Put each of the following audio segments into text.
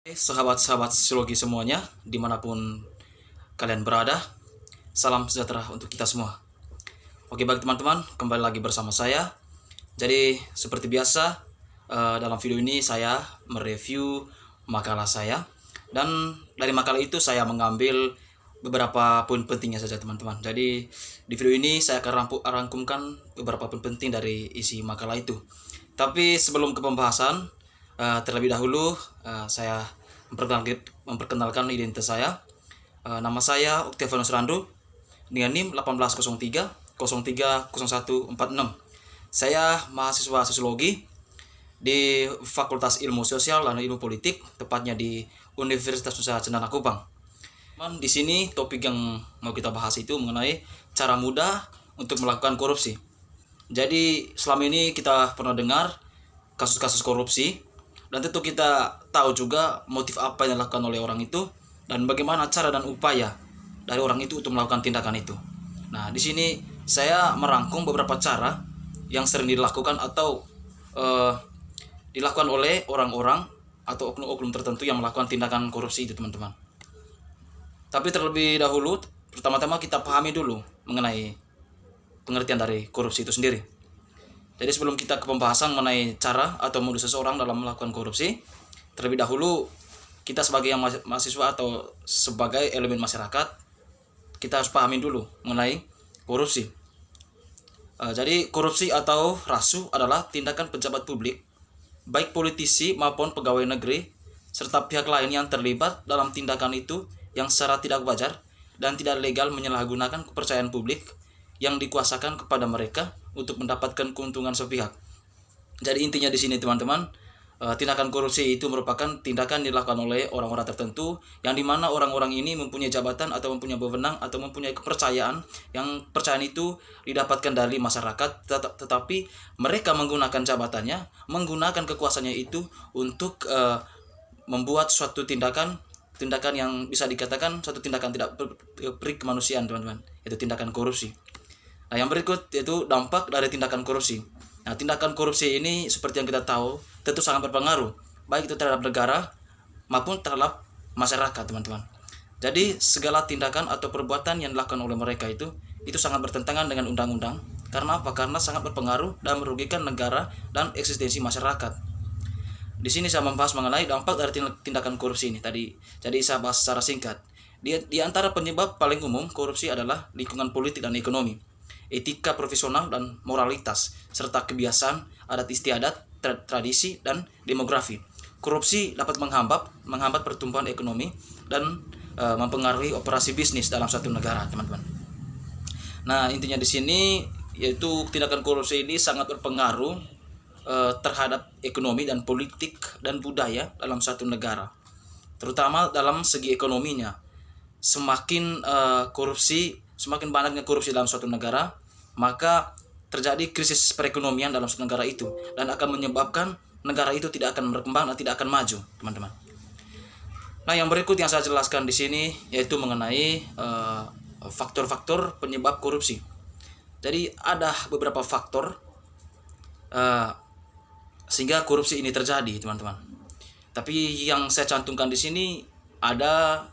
Sahabat-sahabat sosiologi semuanya, dimanapun kalian berada, salam sejahtera untuk kita semua. Oke, baik teman-teman, kembali lagi bersama saya. Jadi, seperti biasa, dalam video ini saya mereview makalah saya. Dan dari makalah itu saya mengambil beberapa poin pentingnya saja teman-teman. Jadi, di video ini saya akan rangkumkan beberapa poin penting dari isi makalah itu. Tapi sebelum ke pembahasan, terlebih dahulu saya memperkenalkan identitas saya. Nama saya Octavianus Randu dengan NIM 1803 030146. Saya mahasiswa sosiologi di Fakultas Ilmu Sosial dan Ilmu Politik, tepatnya di Universitas Nusa Cendana Kupang. Di sini topik yang mau kita bahas itu mengenai cara mudah untuk melakukan korupsi. Jadi selama ini kita pernah dengar kasus-kasus korupsi, dan tentu kita tahu juga motif apa yang dilakukan oleh orang itu dan bagaimana cara dan upaya dari orang itu untuk melakukan tindakan itu. Nah, di sini saya merangkum beberapa cara yang sering dilakukan atau dilakukan oleh orang-orang atau oknum-oknum tertentu yang melakukan tindakan korupsi itu, teman-teman. Tapi terlebih dahulu, pertama-tama kita pahami dulu mengenai pengertian dari korupsi itu sendiri. Jadi sebelum kita ke pembahasan mengenai cara atau modus seseorang dalam melakukan korupsi, terlebih dahulu kita sebagai yang mahasiswa atau sebagai elemen masyarakat, kita harus pahami dulu mengenai korupsi. Jadi korupsi atau rasuah adalah tindakan pejabat publik, baik politisi maupun pegawai negeri, serta pihak lain yang terlibat dalam tindakan itu yang secara tidak wajar dan tidak legal menyalahgunakan kepercayaan publik yang dikuasakan kepada mereka untuk mendapatkan keuntungan sepihak. Jadi intinya di sini teman-teman, tindakan korupsi itu merupakan tindakan dilakukan oleh orang-orang tertentu yang dimana orang-orang ini mempunyai jabatan atau mempunyai wewenang atau mempunyai kepercayaan, yang kepercayaan itu didapatkan dari masyarakat, tetapi mereka menggunakan jabatannya, menggunakan kekuasaannya itu untuk membuat suatu tindakan yang bisa dikatakan suatu tindakan tidak berkemanusiaan, teman-teman, yaitu tindakan korupsi. Nah, yang berikut yaitu dampak dari tindakan korupsi. Nah, tindakan korupsi ini seperti yang kita tahu tentu sangat berpengaruh, baik itu terhadap negara maupun terhadap masyarakat, teman-teman. Jadi segala tindakan atau perbuatan yang dilakukan oleh mereka itu sangat bertentangan dengan undang-undang. Karena apa? Karena sangat berpengaruh dan merugikan negara dan eksistensi masyarakat. Di sini saya membahas mengenai dampak dari tindakan korupsi ini tadi. Jadi saya bahas secara singkat. Di antara penyebab paling umum korupsi adalah lingkungan politik dan ekonomi, etika profesional dan moralitas, serta kebiasaan, adat istiadat, tradisi, dan demografi. Korupsi dapat menghambat pertumbuhan ekonomi dan mempengaruhi operasi bisnis dalam suatu negara, teman-teman. Nah, intinya di sini yaitu tindakan korupsi ini sangat berpengaruh terhadap ekonomi dan politik dan budaya dalam suatu negara, terutama dalam segi ekonominya. Semakin banyaknya korupsi dalam suatu negara, maka terjadi krisis perekonomian dalam suatu negara itu dan akan menyebabkan negara itu tidak akan berkembang dan tidak akan maju, teman-teman. Nah, yang berikut yang saya jelaskan di sini yaitu mengenai faktor-faktor penyebab korupsi. Jadi ada beberapa faktor sehingga korupsi ini terjadi, teman-teman. Tapi yang saya cantumkan di sini ada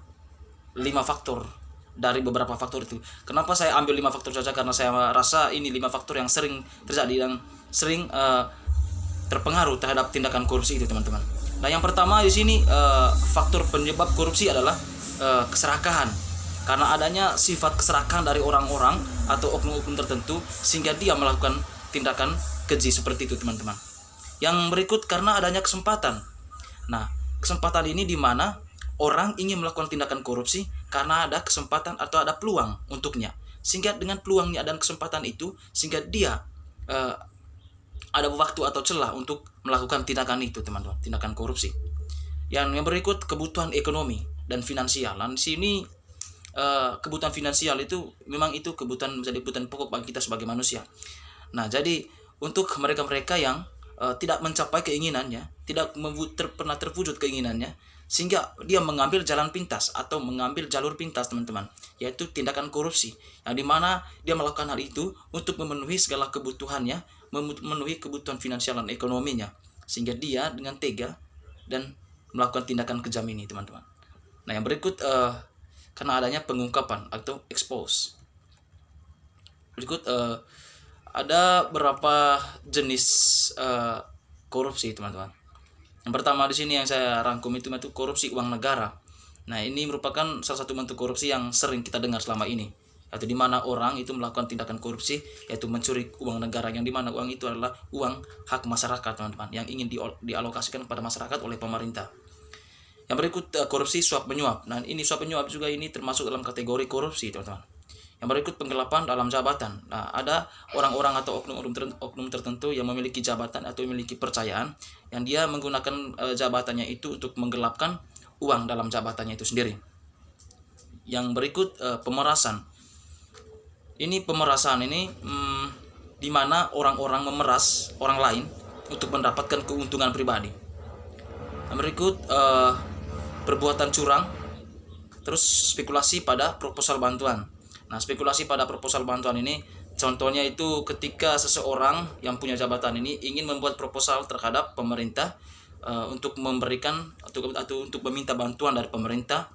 5 faktor dari beberapa faktor itu. Kenapa saya ambil 5 faktor saja? Karena saya rasa ini 5 faktor yang sering terjadi dan sering terpengaruh terhadap tindakan korupsi itu, teman-teman. Nah, yang pertama di sini faktor penyebab korupsi adalah keserakahan. Karena adanya sifat keserakahan dari orang-orang atau oknum-oknum tertentu sehingga dia melakukan tindakan keji seperti itu, teman-teman. Yang berikut karena adanya kesempatan. Nah, kesempatan ini di mana orang ingin melakukan tindakan korupsi karena ada kesempatan atau ada peluang untuknya. Sehingga dengan peluangnya dan kesempatan itu, sehingga dia ada waktu atau celah untuk melakukan tindakan itu, teman-teman, tindakan korupsi. Yang berikut kebutuhan ekonomi dan finansial. Dan di sini kebutuhan finansial itu memang itu menjadi kebutuhan pokok bagi kita sebagai manusia. Nah, jadi untuk mereka-mereka yang tidak mencapai keinginannya, tidak pernah terwujud keinginannya, sehingga dia mengambil jalan pintas atau mengambil jalur pintas, teman-teman, yaitu tindakan korupsi, yang dimana dia melakukan hal itu untuk memenuhi segala kebutuhannya, memenuhi kebutuhan finansial dan ekonominya, sehingga dia dengan tega dan melakukan tindakan kejam ini, teman-teman. Nah, yang berikut karena adanya pengungkapan atau expose. Berikut ada beberapa jenis korupsi, teman-teman. Yang pertama di sini yang saya rangkum itu korupsi uang negara. Nah, ini merupakan salah satu bentuk korupsi yang sering kita dengar selama ini, yaitu di mana orang itu melakukan tindakan korupsi, yaitu mencuri uang negara, yang di mana uang itu adalah uang hak masyarakat, teman-teman, yang ingin dialokasikan kepada masyarakat oleh pemerintah. Yang berikut korupsi suap menyuap. Nah, ini suap menyuap juga ini termasuk dalam kategori korupsi, teman-teman. Yang berikut penggelapan dalam jabatan. Nah, ada orang-orang atau oknum tertentu yang memiliki jabatan atau memiliki percayaan yang dia menggunakan jabatannya itu untuk menggelapkan uang dalam jabatannya itu sendiri. Yang berikut pemerasan. Ini pemerasan ini di mana orang-orang memeras orang lain untuk mendapatkan keuntungan pribadi. Yang berikut perbuatan curang, terus spekulasi pada proposal bantuan. Nah, spekulasi pada proposal bantuan ini contohnya itu ketika seseorang yang punya jabatan ini ingin membuat proposal terhadap pemerintah untuk memberikan atau untuk meminta bantuan dari pemerintah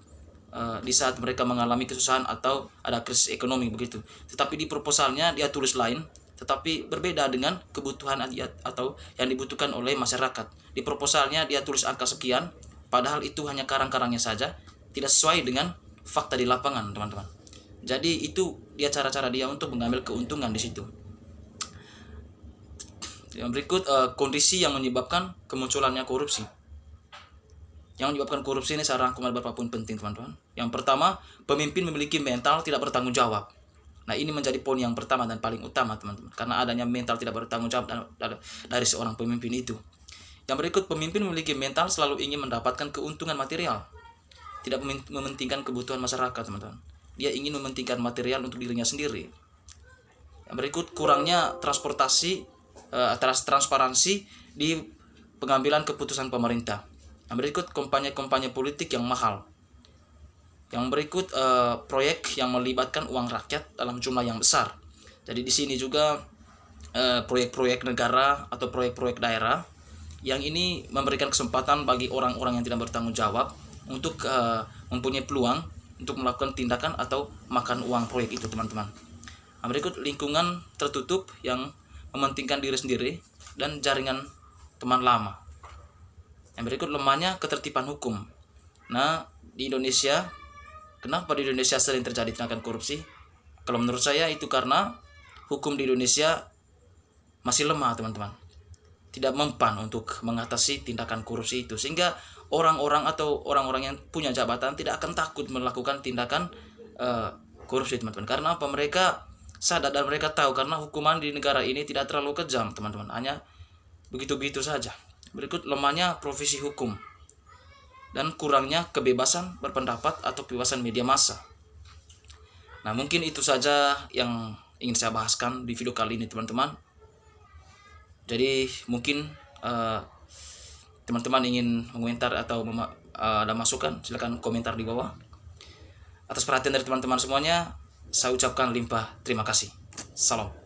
di saat mereka mengalami kesusahan atau ada krisis ekonomi begitu. Tetapi di proposalnya dia tulis lain, tetapi berbeda dengan kebutuhan atau yang dibutuhkan oleh masyarakat. Di proposalnya dia tulis angka sekian, padahal itu hanya karang-karangnya saja, tidak sesuai dengan fakta di lapangan, teman-teman. Jadi itu dia cara-cara dia untuk mengambil keuntungan di situ. Yang berikut kondisi yang menyebabkan kemunculannya korupsi. Yang menyebabkan korupsi ini saya rangkum ada beberapa poin penting, teman-teman. Yang pertama, pemimpin memiliki mental tidak bertanggung jawab. Nah, ini menjadi poin yang pertama dan paling utama, teman-teman, karena adanya mental tidak bertanggung jawab dari seorang pemimpin itu. Yang berikut, pemimpin memiliki mental selalu ingin mendapatkan keuntungan material, tidak mementingkan kebutuhan masyarakat, teman-teman. Dia ingin mementingkan material untuk dirinya sendiri. Yang berikut, kurangnya transparansi di pengambilan keputusan pemerintah. Yang berikut, kampanye politik yang mahal. Yang berikut, proyek yang melibatkan uang rakyat dalam jumlah yang besar. Jadi di sini juga proyek-proyek negara atau proyek-proyek daerah yang ini memberikan kesempatan bagi orang-orang yang tidak bertanggung jawab untuk mempunyai peluang untuk melakukan tindakan atau makan uang proyek itu, teman-teman. Yang berikut, lingkungan tertutup yang mementingkan diri sendiri dan jaringan teman lama. Yang berikut, lemahnya ketertiban hukum. Nah, di Indonesia, kenapa di Indonesia sering terjadi tindakan korupsi? Kalau menurut saya itu karena hukum di Indonesia masih lemah, teman-teman. Tidak mempan untuk mengatasi tindakan korupsi itu, sehingga orang-orang yang punya jabatan tidak akan takut melakukan tindakan korupsi, teman-teman. Karena apa? Mereka sadar dan mereka tahu karena hukuman di negara ini tidak terlalu kejam, teman-teman. Hanya begitu-begitu saja. Berikut, lemahnya profesi hukum dan kurangnya kebebasan berpendapat atau kebebasan media massa. Nah, mungkin itu saja yang ingin saya bahaskan di video kali ini, teman-teman. Jadi mungkin teman-teman ingin mengomentar atau ada masukan, silakan komentar di bawah. Atas perhatian dari teman-teman semuanya, saya ucapkan limpah terima kasih. Salam.